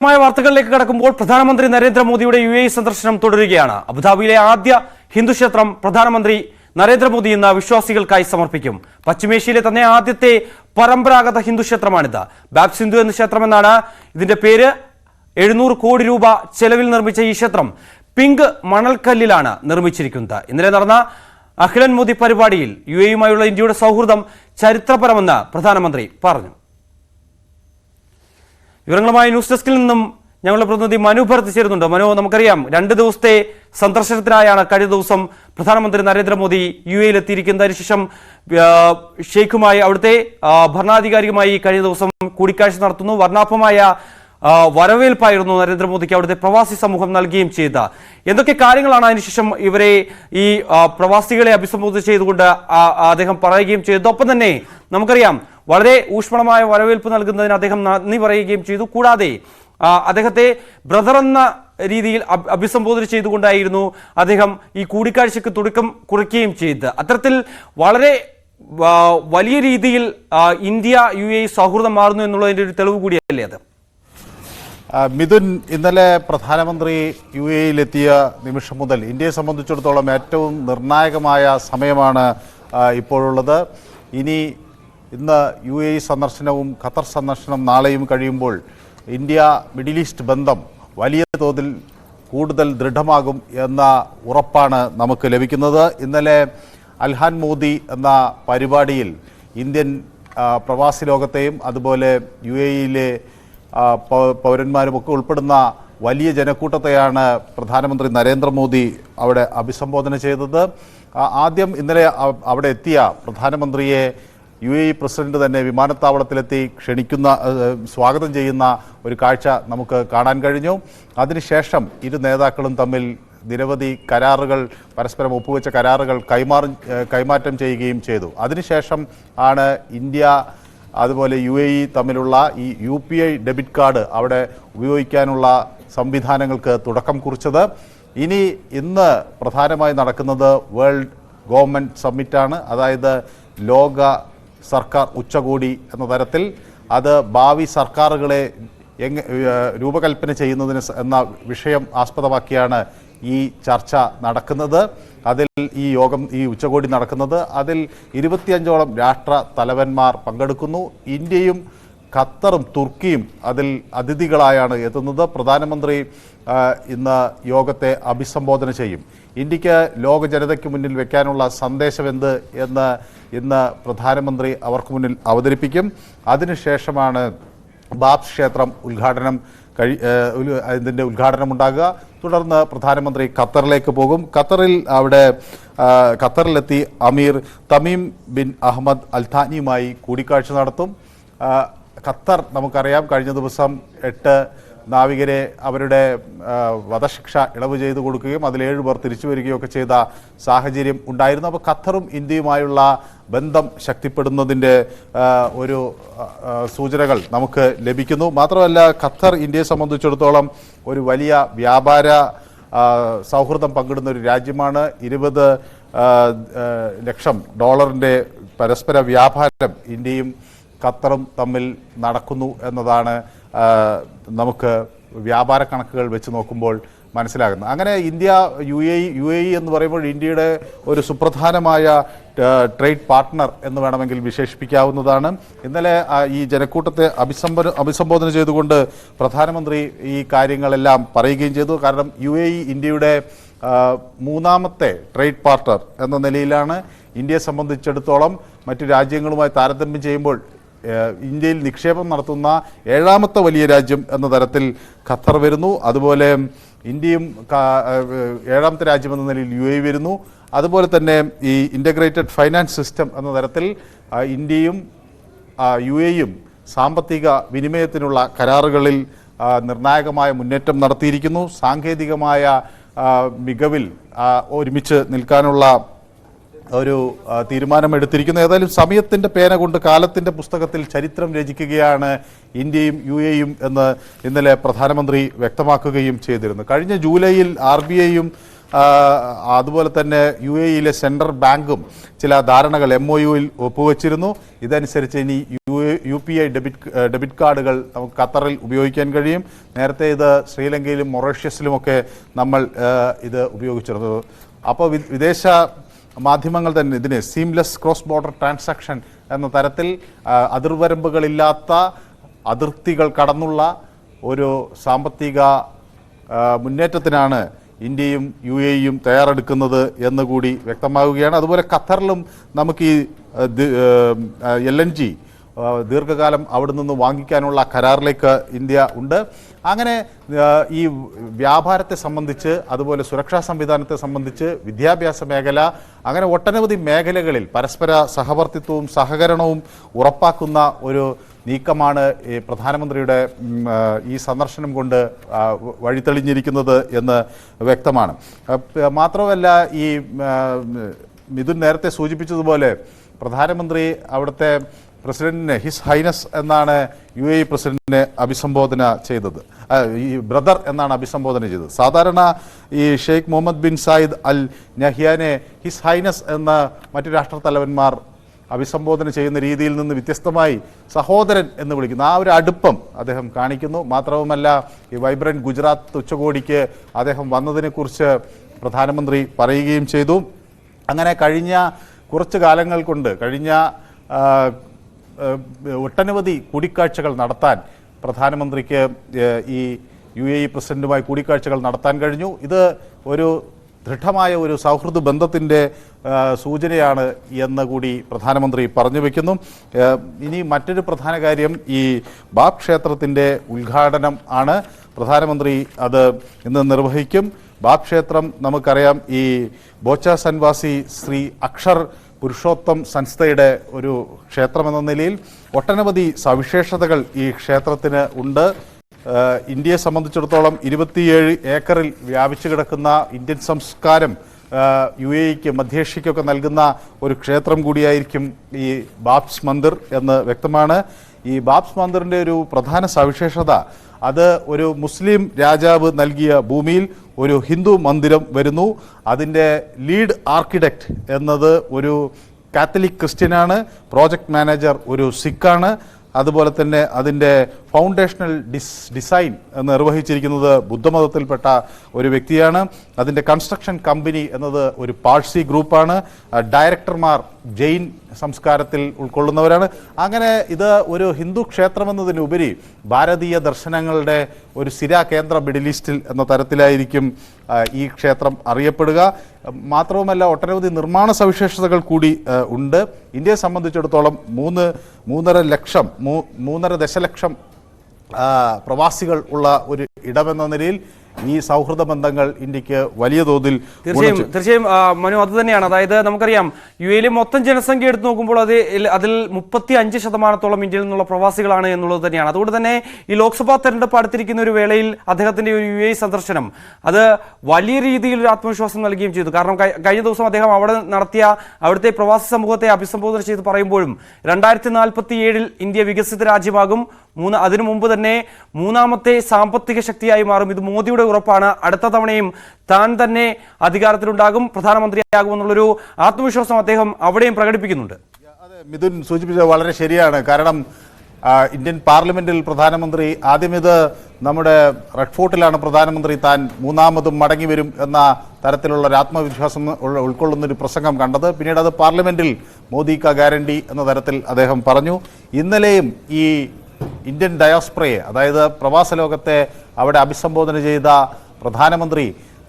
വാർത്തകളിലേക്ക് കടക്കുമ്പോൾ പ്രധാനമന്ത്രി നരേന്ദ്രമോദിയുടെ UAE സന്ദർശനം തുടരുകയാണ്. അബുദാബിയിലെ ആദ്യ ഹിന്ദു ക്ഷേത്രം പ്രധാനമന്ത്രി നരേന്ദ്രമോദി ഇന്ന് വിശ്വാസികൾക്കായി സമർപ്പിക്കും. പശ്ചിമേഷ്യയിലെ തന്നെ ആദ്യത്തെ പരമ്പരാഗത ഹിന്ദു ക്ഷേത്രമാണിത്. ബാബ് സിന്ധു എന്ന ക്ഷേത്രമെന്നാണ് ഇതിന്റെ പേര്. 700 കോടി രൂപ ചെലവിൽ നിർമ്മിച്ച ഈ ക്ഷേത്രം പിങ്ക് മണൽക്കല്ലിലാണ് നിർമ്മിച്ചിരിക്കുന്നത്. ഇന്നലെ നടന്ന അഖിലൻ മോദി പരിപാടിയിൽ UAEയുമായുള്ള ഇന്ത്യയുടെ സൗഹൃദം ചരിത്രപരമെന്ന് പ്രധാനമന്ത്രി പറഞ്ഞു. വിവരങ്ങളുമായി ന്യൂസ് ഡെസ്കിൽ നിന്നും ഞങ്ങളുടെ പ്രതിനിധി മനു ഭരത് ചേരുന്നുണ്ട്. മനു, നമുക്കറിയാം 2 ദിവസത്തെ സന്ദർശനത്തിനായാണ് കഴിഞ്ഞ ദിവസം പ്രധാനമന്ത്രി നരേന്ദ്രമോദി UAEയിലെത്തിയിരിക്കുന്നത്. അതിനുശേഷം ഷെയ്ഖുമായി അവിടുത്തെ ഭരണാധികാരിയുമായി കഴിഞ്ഞ ദിവസം കൂടിക്കാഴ്ച നടത്തുന്നു. വർണ്ണാഭമായ വരവേൽപ്പായിരുന്നു നരേന്ദ്രമോദിക്ക് അവിടുത്തെ പ്രവാസി സമൂഹം നൽകുകയും ചെയ്ത. എന്തൊക്കെ കാര്യങ്ങളാണ് അതിനുശേഷം ഇവരെ ഈ പ്രവാസികളെ അഭിസംബോധന ചെയ്തുകൊണ്ട് അദ്ദേഹം പറയുകയും ചെയ്തു? ഒപ്പം തന്നെ നമുക്കറിയാം വളരെ ഊഷ്മളമായ വരവേൽപ്പ് നൽകുന്നതിന് അദ്ദേഹം നന്ദി പറയുകയും ചെയ്തു. കൂടാതെ അദ്ദേഹത്തെ ബ്രദർ എന്ന രീതിയിൽ അഭിസംബോധന ചെയ്തുകൊണ്ടായിരുന്നു അദ്ദേഹം ഈ കൂടിക്കാഴ്ചയ്ക്ക് തുടക്കം കുറിക്കുകയും ചെയ്തത്. അത്തരത്തിൽ വളരെ വലിയ രീതിയിൽ ഇന്ത്യ UAE സൗഹൃദം മാറുന്നു എന്നുള്ളതിൻ്റെ ഒരു തെളിവ് കൂടിയല്ലേ അത്? മിഥുൻ, ഇന്നലെ പ്രധാനമന്ത്രി UAEയിലെത്തിയ നിമിഷം മുതൽ ഇന്ത്യയെ സംബന്ധിച്ചിടത്തോളം ഏറ്റവും നിർണായകമായ സമയമാണ് ഇപ്പോഴുള്ളത്. ഇന്ന് UAE സന്ദർശനവും ഖത്തർ സന്ദർശനം നാളെയും കഴിയുമ്പോൾ ഇന്ത്യ മിഡിൽ ഈസ്റ്റ് ബന്ധം വലിയ തോതിൽ കൂടുതൽ ദൃഢമാകും എന്ന ഉറപ്പാണ് നമുക്ക് ലഭിക്കുന്നത്. ഇന്നലെ അൽഹാൻ മോദി എന്ന പരിപാടിയിൽ ഇന്ത്യൻ പ്രവാസി ലോകത്തെയും അതുപോലെ UAEയിലെ പൗരന്മാരുമൊക്കെ ഉൾപ്പെടുന്ന വലിയ ജനക്കൂട്ടത്തെയാണ് പ്രധാനമന്ത്രി നരേന്ദ്രമോദി അവിടെ അഭിസംബോധന ചെയ്തത്. ആദ്യം ഇന്നലെ അവിടെ എത്തിയ പ്രധാനമന്ത്രിയെ UAE പ്രസിഡന്റ് തന്നെ വിമാനത്താവളത്തിലെത്തി സ്വാഗതം ചെയ്യുന്ന ഒരു കാഴ്ച നമുക്ക് കാണാൻ കഴിഞ്ഞു. അതിനുശേഷം ഇരു നേതാക്കളും തമ്മിൽ നിരവധി കരാറുകൾ, പരസ്പരം ഒപ്പുവെച്ച കരാറുകൾ കൈമാറ്റം ചെയ്യുകയും ചെയ്തു. അതിനുശേഷം ആണ് ഇന്ത്യ അതുപോലെ UAE തമ്മിലുള്ള ഈ UPI ഡെബിറ്റ് കാർഡ് അവിടെ ഉപയോഗിക്കാനുള്ള സംവിധാനങ്ങൾക്ക് തുടക്കം കുറിച്ചത്. ഇന്ന് പ്രധാനമായി നടക്കുന്നത് വേൾഡ് ഗവൺമെൻറ് സമ്മിറ്റാണ്. അതായത് ലോക സർക്കാർ ഉച്ചകോടി എന്ന തരത്തിൽ അത് ഭാവി സർക്കാരുകളെ രൂപകൽപ്പന ചെയ്യുന്നതിന് എന്ന വിഷയം ആസ്പദമാക്കിയാണ് ഈ ചർച്ച നടക്കുന്നത്. ഈ ഉച്ചകോടി നടക്കുന്നത്. അതിൽ 25ഓളം രാഷ്ട്ര തലവന്മാർ പങ്കെടുക്കുന്നു. ഇന്ത്യയും ഖത്തറും തുർക്കിയും അതിൽ അതിഥികളായാണ് എത്തുന്നത്. പ്രധാനമന്ത്രി ഇന്ന് യോഗത്തെ അഭിസംബോധന ചെയ്യും. ഇന്ത്യക്ക് ലോക ജനതയ്ക്ക് മുന്നിൽ വെക്കാനുള്ള സന്ദേശം എന്ത് എന്ന് ഇന്ന് പ്രധാനമന്ത്രി അവർക്ക് മുന്നിൽ അവതരിപ്പിക്കും. അതിനുശേഷമാണ് ബാബ്സ് ക്ഷേത്രം ഇതിൻ്റെ ഉദ്ഘാടനം ഉണ്ടാകുക. തുടർന്ന് പ്രധാനമന്ത്രി ഖത്തറിലേക്ക് പോകും. ഖത്തറിലെത്തി അമീർ തമീം ബിൻ അഹമ്മദ് അൽഥാനിയുമായി കൂടിക്കാഴ്ച നടത്തും. ഖത്തർ നമുക്കറിയാം കഴിഞ്ഞ ദിവസം 8 നാവികരെ അവരുടെ വധശിക്ഷ ഇളവ് ചെയ്തു കൊടുക്കുകയും അതിൽ 7 പേർ തിരിച്ചു വരികയൊക്കെ ചെയ്ത സാഹചര്യം ഉണ്ടായിരുന്നു. അപ്പോൾ ഖത്തറും ഇന്ത്യയുമായുള്ള ബന്ധം ശക്തിപ്പെടുന്നതിൻ്റെ ഒരു സൂചനകൾ നമുക്ക് ലഭിക്കുന്നു. മാത്രമല്ല ഖത്തർ ഇന്ത്യയെ സംബന്ധിച്ചിടത്തോളം ഒരു വലിയ വ്യാപാര സൗഹൃദം പങ്കിടുന്ന ഒരു രാജ്യമാണ്. 20 ലക്ഷം ഡോളറിൻ്റെ പരസ്പര വ്യാപാരം ഇന്ത്യയും ഖത്തറും തമ്മിൽ നടക്കുന്നു എന്നതാണ് നമുക്ക് വ്യാപാര കണക്കുകൾ വെച്ച് നോക്കുമ്പോൾ മനസ്സിലാകുന്നത്. അങ്ങനെ ഇന്ത്യ UAE എന്ന് പറയുമ്പോൾ ഇന്ത്യയുടെ ഒരു സുപ്രധാനമായ ട്രേഡ് പാർട്ട്ണർ എന്ന് വേണമെങ്കിൽ വിശേഷിപ്പിക്കാവുന്നതാണ്. ഇന്നലെ ഈ ജനക്കൂട്ടത്തെ അഭിസംബോധന ചെയ്തുകൊണ്ട് പ്രധാനമന്ത്രി ഈ കാര്യങ്ങളെല്ലാം പറയുകയും ചെയ്തു. കാരണം UAE ഇന്ത്യയുടെ 3ാമത്തെ ട്രേഡ് പാർട്ട്ണർ എന്ന നിലയിലാണ്. ഇന്ത്യയെ സംബന്ധിച്ചിടത്തോളം മറ്റു രാജ്യങ്ങളുമായി താരതമ്യം ചെയ്യുമ്പോൾ ഇന്ത്യയിൽ നിക്ഷേപം നടത്തുന്ന 7ാമത്തെ വലിയ രാജ്യം എന്ന തരത്തിൽ ഖത്തർ വരുന്നു. അതുപോലെ ഇന്ത്യയും 7ാമത്തെ രാജ്യം എന്ന നിലയിൽ UAE വരുന്നു. അതുപോലെ തന്നെ ഈ ഇൻ്റഗ്രേറ്റഡ് ഫൈനാൻസ് സിസ്റ്റം എന്ന തരത്തിൽ ഇന്ത്യയും UAEയും സാമ്പത്തിക വിനിമയത്തിനുള്ള കരാറുകളിൽ നിർണായകമായ മുന്നേറ്റം നടത്തിയിരിക്കുന്നു. സാങ്കേതികമായ മികവിൽ ഒരുമിച്ച് നിൽക്കാനുള്ള ഒരു തീരുമാനമെടുത്തിരിക്കുന്നു. ഏതായാലും സമയത്തിൻ്റെ പേന കൊണ്ട് കാലത്തിൻ്റെ പുസ്തകത്തിൽ ചരിത്രം രചിക്കുകയാണ് ഇന്ത്യയും UAEയും എന്ന് ഇന്നലെ പ്രധാനമന്ത്രി വ്യക്തമാക്കുകയും ചെയ്തിരുന്നു. കഴിഞ്ഞ ജൂലൈയിൽ RBIയും അതുപോലെ തന്നെ UAE-യിലെ സെൻട്രൽ ബാങ്കും ചില ധാരണകൾ MOU-ൽ ഒപ്പുവെച്ചിരുന്നു. ഇതനുസരിച്ച് ഇനി UPI ഡെബിറ്റ് കാർഡുകൾ നമുക്ക് ഖത്തറിൽ ഉപയോഗിക്കാൻ കഴിയും. നേരത്തെ ഇത് ശ്രീലങ്കയിലും മൊറീഷ്യസിലുമൊക്കെ നമ്മൾ ഇത് ഉപയോഗിച്ചിരുന്നു. അപ്പോൾ വിദേശ മാധ്യമങ്ങൾ തന്നെ ഇതിനെ സീംലെസ് ക്രോസ് ബോർഡർ ട്രാൻസാക്ഷൻ എന്ന തരത്തിൽ അതിർവരമ്പുകളില്ലാത്ത അതിർത്തികൾ കടന്നുള്ള ഒരു സാമ്പത്തിക മുന്നേറ്റത്തിനാണ് ഇന്ത്യയും UAE-യും തയ്യാറെടുക്കുന്നത് എന്നുകൂടി വ്യക്തമാവുകയാണ്. അതുപോലെ ഖത്തറിലും നമുക്ക് ഈ LNG ദീർഘകാലം അവിടെ നിന്ന് വാങ്ങിക്കാനുള്ള കരാറിലേക്ക് ഇന്ത്യ ഉണ്ട്. അങ്ങനെ ഈ വ്യാപാരത്തെ സംബന്ധിച്ച്, അതുപോലെ സുരക്ഷാ സംവിധാനത്തെ സംബന്ധിച്ച്, വിദ്യാഭ്യാസ മേഖല, അങ്ങനെ ഒട്ടനവധി മേഖലകളിൽ പരസ്പര സഹവർത്തിത്വവും സഹകരണവും ഉറപ്പാക്കുന്ന ഒരു നീക്കമാണ് ഈ പ്രധാനമന്ത്രിയുടെ ഈ സന്ദർശനം കൊണ്ട് വഴിതെളിഞ്ഞിരിക്കുന്നത് എന്ന് വ്യക്തമാണ്. മാത്രമല്ല, ഈ മിഥുൻ നേരത്തെ സൂചിപ്പിച്ചതുപോലെ പ്രധാനമന്ത്രി അവിടുത്തെ പ്രസിഡന്റിനെ ഹിസ് ഹൈനസ് എന്നാണ് UAE പ്രസിഡന്റിനെ അഭിസംബോധന ചെയ്തത്, ഈ ബ്രദർ എന്നാണ് അഭിസംബോധന ചെയ്തത്. സാധാരണ ഈ Sheikh Mohammed bin Zayed al നഹ്യാനെ ഹിസ് ഹൈനസ് എന്ന മറ്റു രാഷ്ട്രത്തലവന്മാർ അഭിസംബോധന ചെയ്യുന്ന രീതിയിൽ നിന്ന് വ്യത്യസ്തമായി സഹോദരൻ എന്ന് വിളിക്കുന്നു. ആ ഒരു അടുപ്പം അദ്ദേഹം കാണിക്കുന്നു. മാത്രവുമല്ല, ഈ വൈബ്രന്റ് ഗുജറാത്ത് ഉച്ചകോടിക്ക് അദ്ദേഹം വന്നതിനെക്കുറിച്ച് പ്രധാനമന്ത്രി പറയുകയും ചെയ്തു. അങ്ങനെ കഴിഞ്ഞ കുറച്ച് കാലങ്ങൾ കൊണ്ട് ഒട്ടനവധി കൂടിക്കാഴ്ചകൾ നടത്താൻ പ്രധാനമന്ത്രിക്ക് ഈ UAE പ്രസിഡന്റുമായി കൂടിക്കാഴ്ചകൾ നടത്താൻ കഴിഞ്ഞു. ഇത് ഒരു ദൃഢമായ ഒരു സൗഹൃദ ബന്ധത്തിൻ്റെ സൂചനയാണ് എന്ന് കൂടി പ്രധാനമന്ത്രി പറഞ്ഞു വയ്ക്കുന്നു. ഇനി മറ്റൊരു പ്രധാന കാര്യം, ഈ ബാബ് ക്ഷേത്രത്തിൻ്റെ ഉദ്ഘാടനം ആണ്. പ്രധാനമന്ത്രി അത് ഇന്ന് നിർവഹിക്കും. ബാബ് ക്ഷേത്രം നമുക്കറിയാം, ഈ ബോച്ച സൻവാസി ശ്രീ അക്ഷർ പുരുഷോത്തം സംസ്ഥയുടെ ഒരു ക്ഷേത്രമെന്ന നിലയിൽ ഒട്ടനവധി സവിശേഷതകൾ ഈ ക്ഷേത്രത്തിന് ഉണ്ട്. ഇന്ത്യയെ സംബന്ധിച്ചിടത്തോളം 27 ഏക്കറിൽ വ്യാപിച്ചു കിടക്കുന്ന ഇന്ത്യൻ സംസ്കാരം UAE-ക്ക് മധ്യേഷ്യയ്ക്കൊക്കെ നൽകുന്ന ഒരു ക്ഷേത്രം കൂടിയായിരിക്കും ഈ ബാബ്സ് മന്ദിർ എന്ന് വ്യക്തമാണ്. ഈ ബാബ്സ് മന്ദിറിൻ്റെ ഒരു പ്രധാന സവിശേഷത, അത് ഒരു മുസ്ലിം രാജാവ് നൽകിയ ഭൂമിയിൽ ഒരു ഹിന്ദു മന്ദിരം വരുന്നു. അതിൻ്റെ ലീഡ് ആർക്കിടെക്റ്റ് എന്നത് ഒരു കാത്തലിക് ക്രിസ്ത്യനാണ്. പ്രോജക്റ്റ് മാനേജർ ഒരു സിഖാണ്. അതുപോലെ തന്നെ അതിൻ്റെ ഫൗണ്ടേഷണൽ ഡിസൈൻ നിർവഹിച്ചിരിക്കുന്നത് ബുദ്ധമതത്തിൽപ്പെട്ട ഒരു വ്യക്തിയാണ്. അതിൻ്റെ കൺസ്ട്രക്ഷൻ കമ്പനി എന്നത് ഒരു പാഴ്സി ഗ്രൂപ്പാണ്. ഡയറക്ടർമാർ ജെയിൻ സംസ്കാരത്തിൽ ഉൾക്കൊള്ളുന്നവരാണ്. അങ്ങനെ ഇത് ഒരു ഹിന്ദു ക്ഷേത്രമെന്നതിനുപരി ഭാരതീയ ദർശനങ്ങളുടെ ഒരു സ്ഥിര കേന്ദ്ര മിഡിൽ ഈസ്റ്റിൽ എന്ന തരത്തിലായിരിക്കും ഈ ക്ഷേത്രം അറിയപ്പെടുക. മാത്രവുമല്ല, ഒട്ടനവധി നിർമ്മാണ സവിശേഷതകൾ കൂടി ഉണ്ട്. ഇന്ത്യയെ സംബന്ധിച്ചിടത്തോളം 3.5 ദശലക്ഷം പ്രവാസികൾ ഉള്ള ഒരു ഇടമെന്ന നിലയിൽ ഈ സൗഹൃദ ബന്ധങ്ങൾ ഇന്ത്യക്ക് വലിയ തോതിൽ തീർച്ചയായും മനു അത് തന്നെയാണ്. അതായത് നമുക്കറിയാം, UAE-യിലെ മൊത്തം ജനസംഖ്യ എടുത്തു നോക്കുമ്പോൾ അതിൽ 35% ഇന്ത്യയിൽ നിന്നുള്ള പ്രവാസികളാണ് എന്നുള്ളത് തന്നെയാണ്. അതുകൊണ്ട് തന്നെ ഈ ലോക്സഭാ തെരഞ്ഞെടുപ്പ് അടുത്തിരിക്കുന്ന ഒരു വേളയിൽ അദ്ദേഹത്തിന്റെ ഒരു UAE സന്ദർശനം അത് വലിയ രീതിയിൽ ഒരു ആത്മവിശ്വാസം നൽകുകയും ചെയ്തു. കാരണം കഴിഞ്ഞ ദിവസം അദ്ദേഹം അവിടെ നടത്തിയ അവിടുത്തെ പ്രവാസി സമൂഹത്തെ അഭിസംബോധന ചെയ്ത് പറയുമ്പോഴും 2047 ഇന്ത്യ വികസിത രാജ്യമാകും, അതിനു മുമ്പ് തന്നെ 3ാമത്തെ സാമ്പത്തിക ശക്തിയായി മാറും, ഇത് മോദിയുടെ ഉറപ്പാണ്, അടുത്ത തവണയും താൻ തന്നെ അധികാരത്തിലുണ്ടാകും, പ്രധാനമന്ത്രിയാകുമെന്നുള്ളൊരു ആത്മവിശ്വാസം അദ്ദേഹം അവിടെയും പ്രകടിപ്പിക്കുന്നുണ്ട്. അതെ, മിഥുൻ സൂചിപ്പിച്ചത് വളരെ ശരിയാണ്. കാരണം ഇന്ത്യൻ പാർലമെന്റിൽ പ്രധാനമന്ത്രി ആദ്യം ഇത് നമ്മുടെ റെഡ് ഫോർട്ടിലാണ് പ്രധാനമന്ത്രി താൻ 3ാമതും മടങ്ങി വരും എന്ന തരത്തിലുള്ള ഒരു ആത്മവിശ്വാസം ഉൾക്കൊള്ളുന്നൊരു പ്രസംഗം കണ്ടത്. പിന്നീട് അത് പാർലമെന്റിൽ മോദി കാ ഗ്യാരണ്ടി എന്ന തരത്തിൽ അദ്ദേഹം പറഞ്ഞു. ഇന്നലെയും ഈ ഇന്ത്യൻ ഡയാസ്പറയെ, അതായത് പ്രവാസ ലോകത്തെ അവിടെ അഭിസംബോധന ചെയ്ത പ്രധാനമന്ത്രി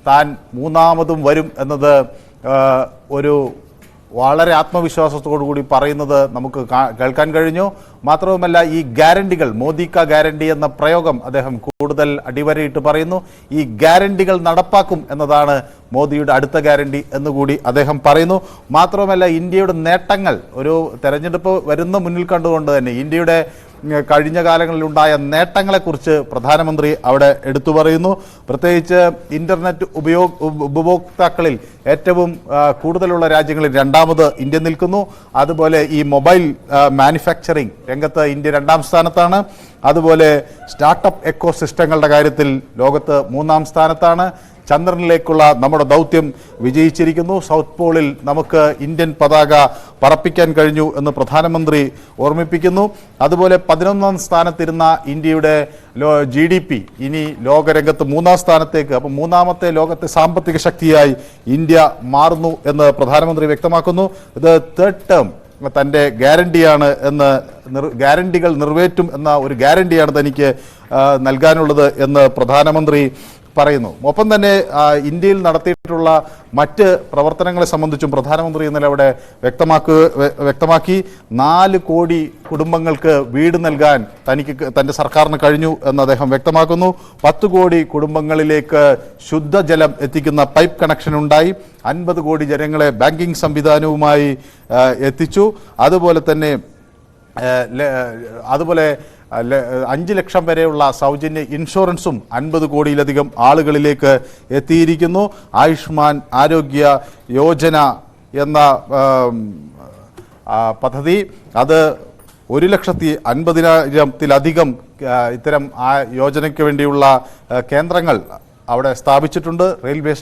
താൻ 3ാമതും വരും എന്നത് ഒരു വളരെ ആത്മവിശ്വാസത്തോടു കൂടി പറയുന്നത് നമുക്ക് കേൾക്കാൻ കഴിഞ്ഞു. മാത്രവുമല്ല, ഈ ഗ്യാരണ്ടികൾ, മോദി കാ ഗ്യാരണ്ടി എന്ന പ്രയോഗം അദ്ദേഹം കൂടുതൽ അടിവരയിട്ട് പറയുന്നു. ഈ ഗ്യാരണ്ടികൾ നടപ്പാക്കും എന്നതാണ് മോദിയുടെ അടുത്ത ഗ്യാരണ്ടി എന്നുകൂടി അദ്ദേഹം പറയുന്നു. മാത്രവുമല്ല, ഇന്ത്യയുടെ നേട്ടങ്ങൾ, ഒരു തെരഞ്ഞെടുപ്പ് വരുന്ന മുന്നിൽ കണ്ടുകൊണ്ട് തന്നെ ഇന്ത്യയുടെ കഴിഞ്ഞ കാലങ്ങളിലുണ്ടായ നേട്ടങ്ങളെക്കുറിച്ച് പ്രധാനമന്ത്രി അവിടെ എടുത്തു പറയുന്നു. പ്രത്യേകിച്ച് ഇന്റർനെറ്റ് ഉപഭോക്താക്കളിൽ ഏറ്റവും കൂടുതലുള്ള രാജ്യങ്ങളിൽ 2ാമത് ഇന്ത്യ നിൽക്കുന്നു. അതുപോലെ ഈ മൊബൈൽ മാനുഫാക്ചറിംഗ് രംഗത്ത് ഇന്ത്യ 2ാം സ്ഥാനത്താണ്. അതുപോലെ സ്റ്റാർട്ടപ്പ് എക്കോ സിസ്റ്റങ്ങളുടെ കാര്യത്തിൽ ലോകത്ത് 3ാം സ്ഥാനത്താണ്. ചന്ദ്രനിലേക്കുള്ള നമ്മുടെ ദൗത്യം വിജയിച്ചിരിക്കുന്നു. സൗത്ത് പോളിൽ നമുക്ക് ഇന്ത്യൻ പതാക പറപ്പിക്കാൻ കഴിഞ്ഞു എന്ന് പ്രധാനമന്ത്രി ഓർമ്മിപ്പിക്കുന്നു. അതുപോലെ 11ാം സ്ഥാനത്തിരുന്ന ഇന്ത്യയുടെ GDP ഇനി ലോകരംഗത്ത് 3ാം സ്ഥാനത്തേക്ക്, അപ്പം 3ാമത്തെ ലോകത്തെ സാമ്പത്തിക ശക്തിയായി ഇന്ത്യ മാറുന്നു എന്ന് പ്രധാനമന്ത്രി വ്യക്തമാക്കുന്നു. ഇത് തേർഡ് ടേം തൻ്റെ ഗ്യാരണ്ടിയാണ് എന്ന്, ഗ്യാരണ്ടികൾ നിറവേറ്റും എന്ന ഒരു ഗ്യാരണ്ടിയാണ് തനിക്ക് നൽകാനുള്ളത് എന്ന് പ്രധാനമന്ത്രി പറയുന്നു. ഒപ്പം തന്നെ ഇന്ത്യയിൽ നടത്തിയിട്ടുള്ള മറ്റ് പ്രവർത്തനങ്ങളെ സംബന്ധിച്ചും പ്രധാനമന്ത്രി ഇന്നലെ അവിടെ വ്യക്തമാക്കി 4 കോടി കുടുംബങ്ങൾക്ക് വീട് നൽകാൻ തൻ്റെ സർക്കാരിന് കഴിഞ്ഞു എന്ന് അദ്ദേഹം വ്യക്തമാക്കുന്നു. 10 കോടി കുടുംബങ്ങളിലേക്ക് ശുദ്ധജലം എത്തിക്കുന്ന പൈപ്പ് കണക്ഷൻ ഉണ്ടായി. 50 കോടി ജനങ്ങളെ ബാങ്കിംഗ് സംവിധാനവുമായി എത്തിച്ചു. അതുപോലെ 5 ലക്ഷം വരെയുള്ള സൗജന്യ ഇൻഷുറൻസും 50 കോടിയിലധികം ആളുകളിലേക്ക് എത്തിയിരിക്കുന്നു. ആയുഷ്മാൻ ആരോഗ്യ യോജന എന്ന പദ്ധതി, അത് 1,50,000-ത്തിലധികം ഇത്തരം യോജനയ്ക്ക് വേണ്ടിയുള്ള കേന്ദ്രങ്ങൾ അവിടെ സ്ഥാപിച്ചിട്ടുണ്ട്. റെയിൽവേ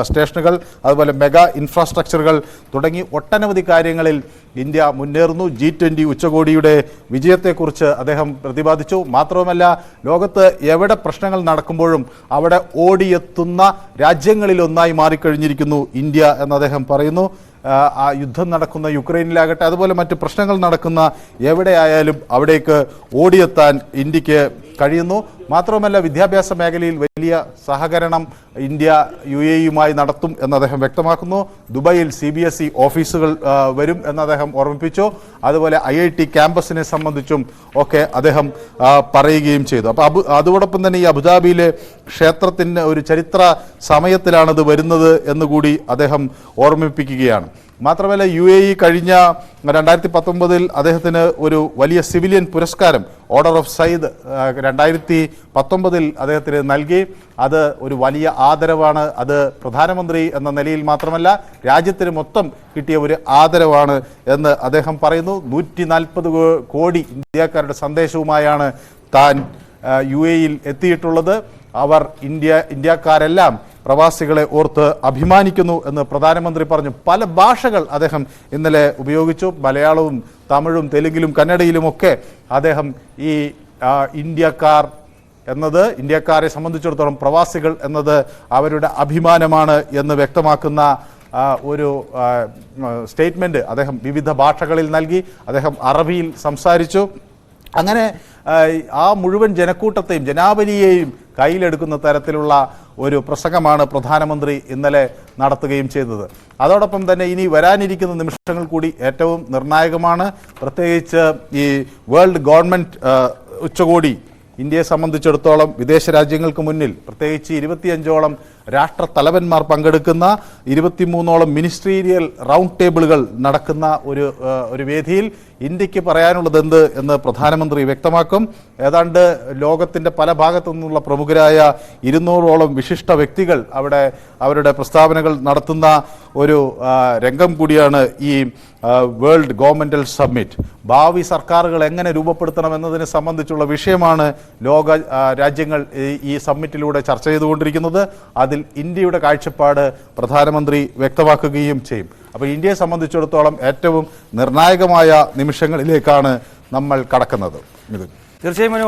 സ്റ്റേഷനുകൾ, അതുപോലെ മെഗാ ഇൻഫ്രാസ്ട്രക്ചറുകൾ തുടങ്ങി ഒട്ടനവധി കാര്യങ്ങളിൽ ഇന്ത്യ മുന്നേറുന്നു. G20 ഉച്ചകോടിയുടെ വിജയത്തെക്കുറിച്ച് അദ്ദേഹം പ്രതിപാദിച്ചു. മാത്രവുമല്ല, ലോകത്ത് എവിടെ പ്രശ്നങ്ങൾ നടക്കുമ്പോഴും അവിടെ ഓടിയെത്തുന്ന രാജ്യങ്ങളിലൊന്നായി മാറിക്കഴിഞ്ഞിരിക്കുന്നു ഇന്ത്യ എന്ന് അദ്ദേഹം പറയുന്നു. ആ യുദ്ധം നടക്കുന്ന യുക്രൈനിലാകട്ടെ, അതുപോലെ മറ്റ് പ്രശ്നങ്ങൾ നടക്കുന്ന എവിടെയായാലും അവിടേക്ക് ഓടിയെത്താൻ ഇന്ത്യക്ക് കഴിയുന്നു. മാത്രവുമല്ല, വിദ്യാഭ്യാസ മേഖലയിൽ വലിയ സഹകരണം ഇന്ത്യ UAE-യുമായി നടത്തും എന്ന് അദ്ദേഹം വ്യക്തമാക്കുന്നു. ദുബായിൽ CBSE ഓഫീസുകൾ വരും എന്ന് അദ്ദേഹം ഓർമ്മിപ്പിച്ചു. അതുപോലെ IIT ക്യാമ്പസിനെ സംബന്ധിച്ചും ഒക്കെ അദ്ദേഹം പറയുകയും ചെയ്തു. അപ്പോൾ അതോടൊപ്പം തന്നെ ഈ അബുദാബിയിലെ ക്ഷേത്രത്തിന് ഒരു ചരിത്ര സമയത്തിലാണിത് വരുന്നത് എന്നുകൂടി അദ്ദേഹം ഓർമ്മിപ്പിക്കുകയാണ്. മാത്രമല്ല, UAE കഴിഞ്ഞ 2019 അദ്ദേഹത്തിന് ഒരു വലിയ സിവിലിയൻ പുരസ്കാരം ഓർഡർ ഓഫ് സയ്യിദ് 2019 അദ്ദേഹത്തിന് നൽകി. അത് ഒരു വലിയ ആദരവാണ്. അത് പ്രധാനമന്ത്രി എന്ന നിലയിൽ മാത്രമല്ല, രാജ്യത്തിന് മൊത്തം കിട്ടിയ ഒരു ആദരവാണ് എന്ന് അദ്ദേഹം പറയുന്നു. 140 കോടി ഇന്ത്യക്കാരുടെ സന്ദേശവുമായാണ് താൻ UAE-യിൽ എത്തിയിട്ടുള്ളത്. അവർ ഇന്ത്യക്കാരെല്ലാം പ്രവാസികളെ ഓർത്ത് അഭിമാനിക്കുന്നു എന്ന് പ്രധാനമന്ത്രി പറഞ്ഞു. പല ഭാഷകൾ അദ്ദേഹം ഇന്നലെ ഉപയോഗിച്ചു. മലയാളവും തമിഴും തെലുങ്കിലും കന്നഡയിലുമൊക്കെ അദ്ദേഹം ഈ ഇന്ത്യക്കാരെ സംബന്ധിച്ചിടത്തോളം പ്രവാസികൾ എന്നത് അവരുടെ അഭിമാനമാണ് എന്ന് വ്യക്തമാക്കുന്ന ഒരു സ്റ്റേറ്റ്മെൻറ്റ് അദ്ദേഹം വിവിധ ഭാഷകളിൽ നൽകി. അദ്ദേഹം അറബിയിൽ സംസാരിച്ചു. അങ്ങനെ ആ മുഴുവൻ ജനക്കൂട്ടത്തെയും ജനാവലിയെയും കയ്യിലെടുക്കുന്ന തരത്തിലുള്ള ഒരു പ്രസംഗമാണ് പ്രധാനമന്ത്രി ഇന്നലെ നടത്തുകയും ചെയ്തത്. അതോടൊപ്പം തന്നെ ഇനി വരാനിരിക്കുന്ന നിമിഷങ്ങൾ കൂടി ഏറ്റവും നിർണായകമാണ്. പ്രത്യേകിച്ച് ഈ വേൾഡ് ഗവൺമെൻറ് ഉച്ചകോടി ഇന്ത്യയെ സംബന്ധിച്ചിടത്തോളം വിദേശ രാജ്യങ്ങൾക്ക് മുന്നിൽ, പ്രത്യേകിച്ച് 25ഓളം രാഷ്ട്രത്തലവന്മാർ പങ്കെടുക്കുന്ന 23ഓളം മിനിസ്റ്റീരിയൽ റൗണ്ട് ടേബിളുകൾ നടക്കുന്ന ഒരു വേദിയിൽ ഇന്ത്യക്ക് പറയാനുള്ളത് എന്ത് എന്ന് പ്രധാനമന്ത്രി വ്യക്തമാക്കും. ഏതാണ്ട് ലോകത്തിൻ്റെ പല ഭാഗത്തു നിന്നുള്ള പ്രമുഖരായ 200ഓളം വിശിഷ്ട വ്യക്തികൾ അവിടെ അവരുടെ പ്രസ്താവനകൾ നടത്തുന്ന ഒരു രംഗം കൂടിയാണ് ഈ വേൾഡ് ഗവൺമെന്റൽ സമ്മിറ്റ്. ഭാവി സർക്കാരുകൾ എങ്ങനെ രൂപപ്പെടുത്തണം എന്നതിനെ സംബന്ധിച്ചുള്ള വിഷയമാണ് ലോക രാജ്യങ്ങൾ ഈ സമ്മിറ്റിലൂടെ ചർച്ച ചെയ്തുകൊണ്ടിരിക്കുന്നത്. അതിൽ ഇന്ത്യയുടെ കാഴ്ചപ്പാട് പ്രധാനമന്ത്രി വ്യക്തമാക്കുകയും ചെയ്യും. അപ്പോൾ ഇന്ത്യയെ സംബന്ധിച്ചിടത്തോളം ഏറ്റവും നിർണായകമായ നിമിഷങ്ങളിലേക്കാണ് നമ്മൾ കടക്കുന്നത്. തീർച്ചയായും മനു,